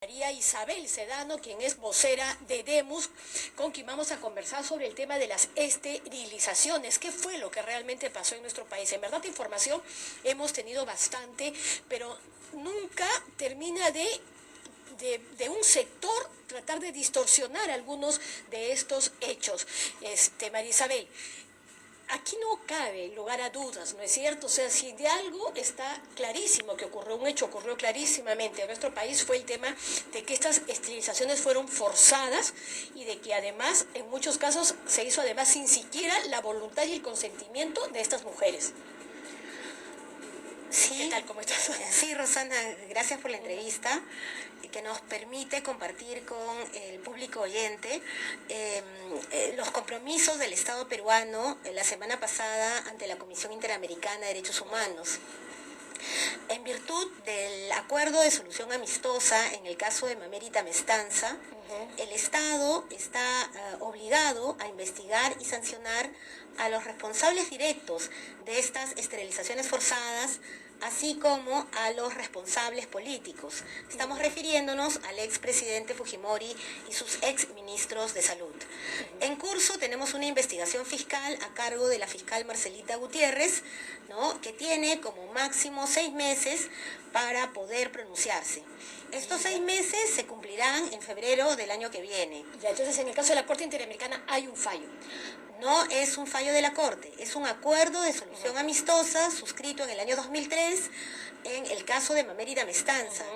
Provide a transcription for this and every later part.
María Isabel Sedano, quien es vocera de Demus, con quien vamos a conversar sobre el tema de las esterilizaciones. ¿Qué fue lo que realmente pasó en nuestro país? En verdad, información hemos tenido bastante, pero nunca termina de un sector tratar de distorsionar algunos de estos hechos. María Isabel, aquí no cabe lugar a dudas, ¿no es cierto? O sea, si de algo está clarísimo que ocurrió, un hecho ocurrió clarísimamente en nuestro país, fue el tema de que estas esterilizaciones fueron forzadas y de que además, en muchos casos, se hizo además sin siquiera la voluntad y el consentimiento de estas mujeres. Sí, ¿Qué tal? ¿Cómo estás? Sí, Rosana, gracias por la entrevista que nos permite compartir con el público oyente los compromisos del Estado peruano la semana pasada ante la Comisión Interamericana de Derechos Humanos. En virtud del acuerdo de solución amistosa en el caso de Mamérita Mestanza, el Estado está obligado a investigar y sancionar a los responsables directos de estas esterilizaciones forzadas, así como a los responsables políticos. Estamos refiriéndonos al expresidente Fujimori y sus exministros de salud. En curso tenemos una investigación fiscal a cargo de la fiscal Marcelita Gutiérrez, ¿no?, que tiene como máximo 6 meses para poder pronunciarse. Estos 6 meses se cumplirán en febrero del año que viene. Ya, entonces, en el caso de la Corte Interamericana hay un fallo. No es un fallo de la Corte, es un acuerdo de solución amistosa suscrito en el año 2003 en el caso de Mamérita Mestanza,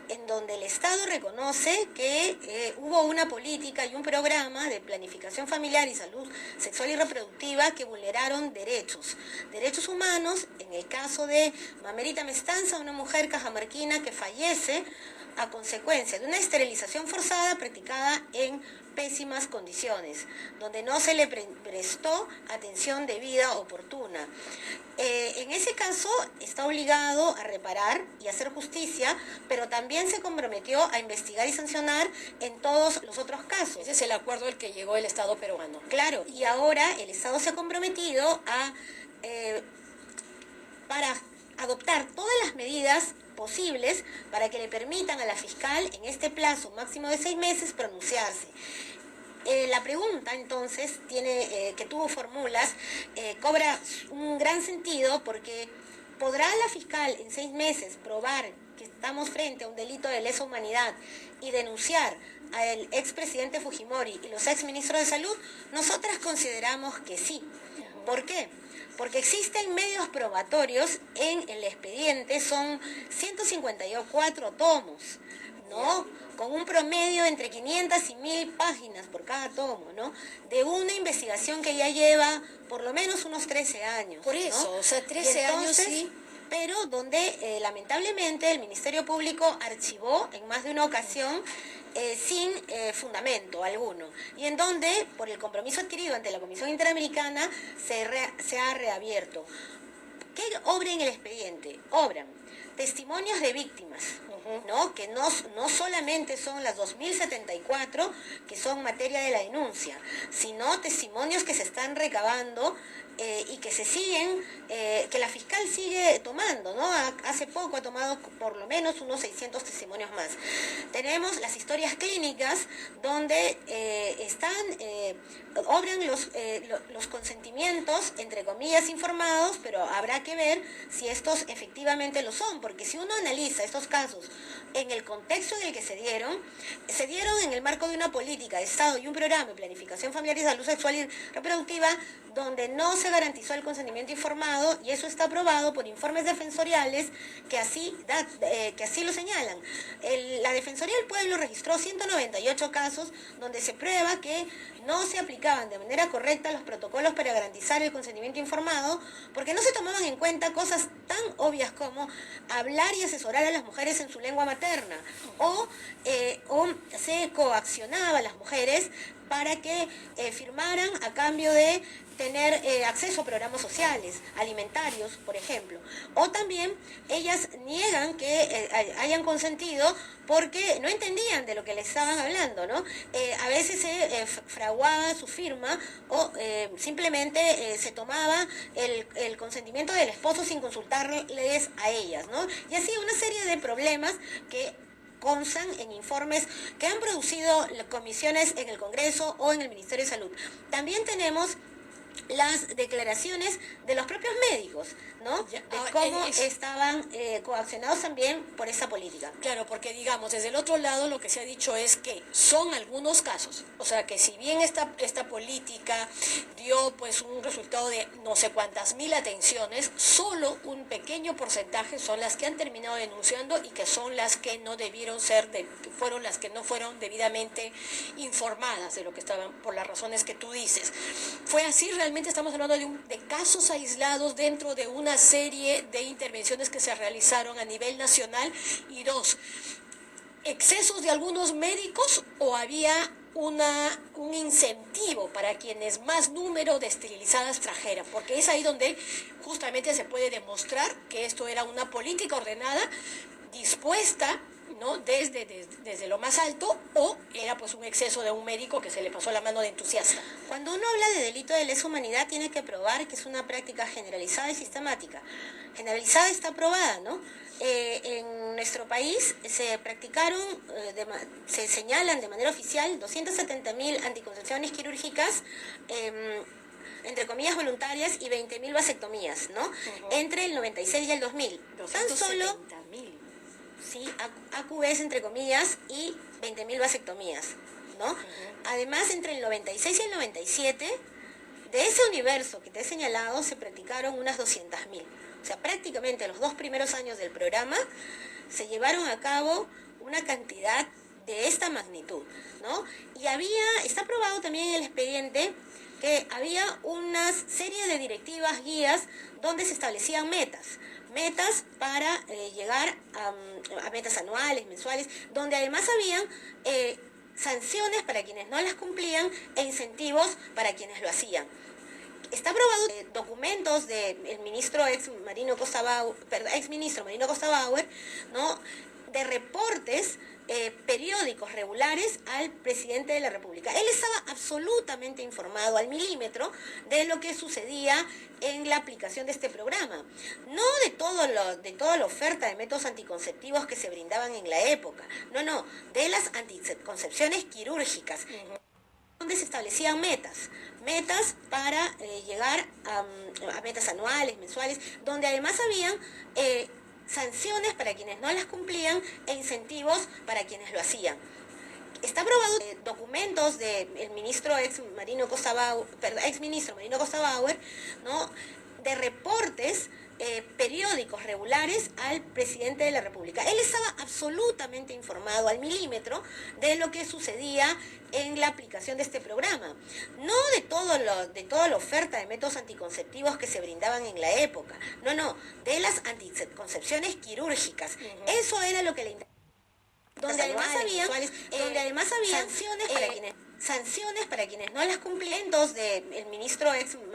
en donde el Estado reconoce que hubo una política y un programa de planificación familiar y salud sexual y reproductiva que vulneraron derechos humanos. En el caso de Mamérita Mestanza, una mujer cajamarquina que fallece a consecuencia de una esterilización forzada practicada en pésimas condiciones, donde no se le prestó atención debida oportuna. En ese caso está obligado a reparar y hacer justicia, pero también se comprometió a investigar y sancionar en todos los otros casos. Ese es el acuerdo al que llegó el Estado peruano. Claro, y ahora el Estado se ha comprometido para adoptar todas las medidas posibles para que le permitan a la fiscal en este plazo máximo de 6 meses pronunciarse. La pregunta entonces que tú formulas cobra un gran sentido, porque ¿podrá la fiscal en 6 meses probar que estamos frente a un delito de lesa humanidad y denunciar al expresidente Fujimori y los exministros de salud? Nosotras consideramos que sí. ¿Por qué? Porque existen medios probatorios en el expediente, son 154 tomos, ¿no?, con un promedio entre 500 y 1000 páginas por cada tomo, ¿no?, de una investigación que ya lleva por lo menos unos 13 años. Por eso, ¿no? O sea, 13 años sí. Pero donde lamentablemente el Ministerio Público archivó en más de una ocasión sin fundamento alguno, y en donde, por el compromiso adquirido ante la Comisión Interamericana, se ha reabierto. ¿Qué obra en el expediente? Obran testimonios de víctimas, ¿no?, que no solamente son las 2074 que son materia de la denuncia, sino testimonios que se están recabando y que se siguen, que la fiscal sigue tomando, ¿no? Hace poco ha tomado por lo menos unos 600 testimonios más. Tenemos las historias clínicas donde obran los consentimientos, entre comillas, informados, pero habrá que ver si estos efectivamente lo son, porque si uno analiza estos casos en el contexto en el que se dieron en el marco de una política de Estado y un programa de planificación familiar y salud sexual y reproductiva, donde no se garantizó el consentimiento informado, y eso está aprobado por informes defensoriales que así lo señalan. La Defensoría del Pueblo registró 198 casos donde se prueba que no se aplicaban de manera correcta los protocolos para garantizar el consentimiento informado, porque no se tomaban en cuenta cosas tan obvias como hablar y asesorar a las mujeres en su lengua materna, o se coaccionaba a las mujeres para que firmaran a cambio de tener acceso a programas sociales, alimentarios, por ejemplo. O también ellas niegan que hayan consentido porque no entendían de lo que les estaban hablando, ¿no? A veces se fraguaba su firma o simplemente se tomaba el consentimiento del esposo sin consultarles a ellas, ¿no? Y así una serie de problemas que constan en informes que han producido las comisiones en el Congreso o en el Ministerio de Salud. También tenemos las declaraciones de los propios médicos, ¿no? De cómo estaban coaccionados también por esa política. Claro, porque digamos, desde el otro lado lo que se ha dicho es que son algunos casos, o sea que si bien esta política dio pues un resultado de no sé cuántas mil atenciones, solo un pequeño porcentaje son las que han terminado denunciando y que son las que no debieron ser, fueron las que no fueron debidamente informadas de lo que estaban, por las razones que tú dices. Fue así, realmente estamos hablando de casos aislados dentro de una serie de intervenciones que se realizaron a nivel nacional. Y dos, excesos de algunos médicos, o había un incentivo para quienes más número de esterilizadas trajeran, porque es ahí donde justamente se puede demostrar que esto era una política ordenada, dispuesta, ¿no? desde lo más alto, o era pues un exceso de un médico que se le pasó la mano de entusiasta. Cuando uno habla de delito de lesa humanidad, tiene que probar que es una práctica generalizada y sistemática. Generalizada está probada, ¿no? En nuestro país se practicaron, se señalan de manera oficial 270.000 anticoncepciones quirúrgicas, entre comillas voluntarias, y 20.000 vasectomías, ¿no? Entre el 96 y el 2000. Tan solo 270.000. Sí, AQVs entre comillas y 20.000 vasectomías, ¿no? Además, entre el 96 y el 97, de ese universo que te he señalado, se practicaron unas 200.000. O sea, prácticamente los 2 primeros años del programa se llevaron a cabo una cantidad de esta magnitud, ¿no? Y está probado también en el expediente que había una serie de directivas, guías, donde se establecían metas para llegar a metas anuales, mensuales, donde además habían sanciones para quienes no las cumplían e incentivos para quienes lo hacían. Está probado documentos del ministro exministro Marino Costa Bauer, ¿no? De reportes periódicos regulares al presidente de la República. Él estaba absolutamente informado al milímetro de lo que sucedía en la aplicación de este programa. No de toda la oferta de métodos anticonceptivos que se brindaban en la época. No, de las anticoncepciones quirúrgicas, donde se establecían metas para llegar a metas anuales, mensuales, donde además habían sanciones para quienes no las cumplían e incentivos para quienes lo hacían. Está probado documentos del ministro exministro Marino Costa Bauer, ¿no? De reportes periódicos regulares al presidente de la República. Él estaba absolutamente informado al milímetro de lo que sucedía en la aplicación de este programa. No de toda la oferta de métodos anticonceptivos que se brindaban en la época. No, de las anticoncepciones quirúrgicas. Eso era lo que le interesaba. Donde además había sanciones para quienes no las cumplían, del ministro exministro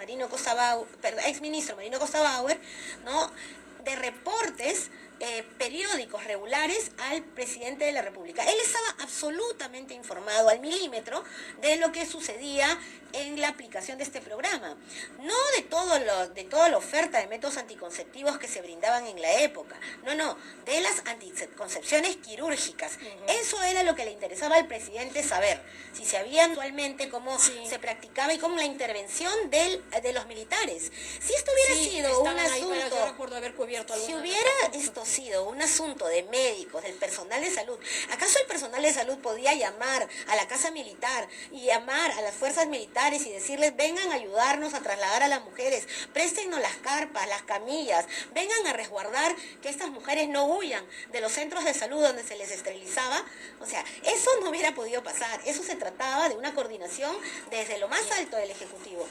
Marino Costa Bauer, ¿no? De reportes periódicos regulares al presidente de la República. Él estaba absolutamente informado al milímetro de lo que sucedía en la aplicación de este programa. No de toda la oferta de métodos anticonceptivos que se brindaban en la época. No, de las anticoncepciones quirúrgicas. Eso era lo que le interesaba al presidente saber. Si se había actualmente cómo se practicaba y cómo la intervención de los militares. Si esto hubiera sido un asunto, yo recuerdo haber cubierto si hubiera esto sido un asunto de médicos, del personal de salud, ¿acaso el personal de salud podía llamar a la casa militar y llamar a las fuerzas militares y decirles: vengan a ayudarnos a trasladar a las mujeres, préstennos las carpas, las camillas, vengan a resguardar que estas mujeres no huyan de los centros de salud donde se les esterilizaba? O sea, eso no hubiera podido pasar. Eso se trataba de una coordinación desde lo más alto del Ejecutivo.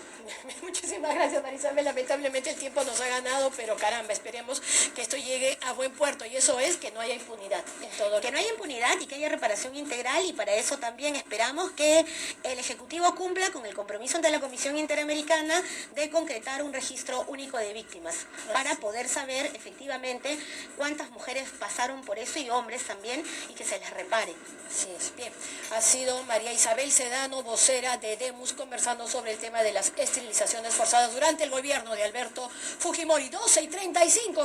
Muchísimas gracias, Marisabel. Lamentablemente el tiempo nos ha ganado, pero caramba, esperemos que esto llegue a buen puerto, y eso es que no haya impunidad en todo. Que no haya impunidad y que haya reparación integral, y para eso también esperamos que el Ejecutivo cumpla con el compromiso ante la Comisión Interamericana de concretar un registro único de víctimas, para poder saber efectivamente cuántas mujeres pasaron por eso, y hombres también, y que se les repare. Así es. Bien, ha sido María Isabel Sedano, vocera de Demus, conversando sobre el tema de las esterilizaciones forzadas durante el gobierno de Alberto Fujimori. 12:35.